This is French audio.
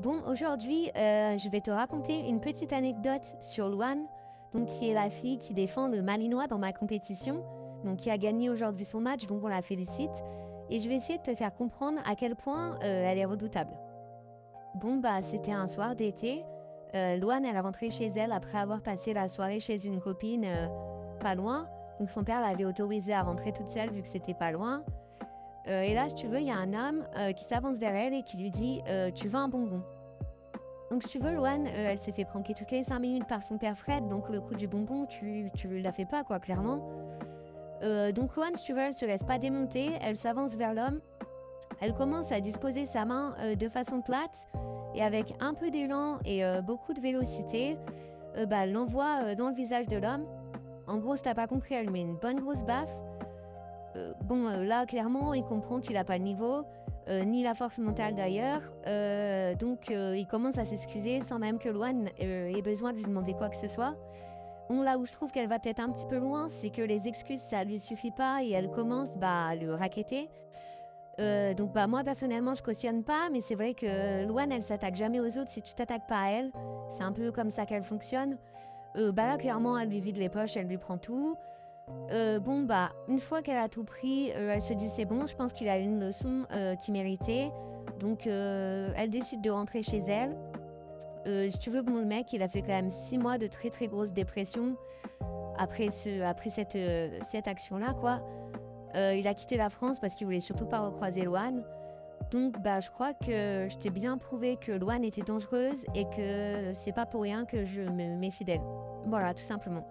Bon, aujourd'hui, je vais te raconter une petite anecdote sur Luan, donc qui est la fille qui défend le Malinois dans ma compétition, donc qui a gagné aujourd'hui son match, donc on la félicite. Et je vais essayer de te faire comprendre à quel point elle est redoutable. Bon, bah, c'était un soir d'été. Luan, elle est rentrée chez elle après avoir passé la soirée chez une copine pas loin. Donc son père l'avait autorisée à rentrer toute seule vu que c'était pas loin. Et là, si tu veux, il y a un homme qui s'avance vers elle et qui lui dit tu veux un bonbon? Donc, si tu veux, Luan, elle s'est fait pranker toutes les 5 minutes par son père Fred, donc le coup du bonbon, tu la fais pas, quoi, clairement. Donc, Luan, si tu veux, elle se laisse pas démonter, elle s'avance vers l'homme, elle commence à disposer sa main de façon plate, et avec un peu d'élan et beaucoup de vélocité, elle l'envoie dans le visage de l'homme. En gros, si t'as pas compris, elle lui met une bonne grosse baffe. Là, clairement, il comprend qu'il n'a pas le niveau, ni la force mentale d'ailleurs. Donc, il commence à s'excuser sans même que Luan ait besoin de lui demander quoi que ce soit. Bon, là où je trouve qu'elle va peut-être un petit peu loin, c'est que les excuses, ça lui suffit pas et elle commence à le racketter. Moi, personnellement, je cautionne pas, mais c'est vrai que Luan, elle s'attaque jamais aux autres si tu t'attaques pas à elle. C'est un peu comme ça qu'elle fonctionne. Là, clairement, elle lui vide les poches, elle lui prend tout. Une fois qu'elle a tout pris, elle se dit c'est bon, je pense qu'il a eu une leçon qu'il méritait. Donc, elle décide de rentrer chez elle. Si tu veux, bon, le mec, il a fait quand même 6 mois de très très grosse dépression après cette action-là, quoi. Il a quitté la France parce qu'il voulait surtout pas recroiser Luan. Donc, je crois que je t'ai bien prouvé que Luan était dangereuse et que c'est pas pour rien que je me méfie d'elle. Voilà, tout simplement.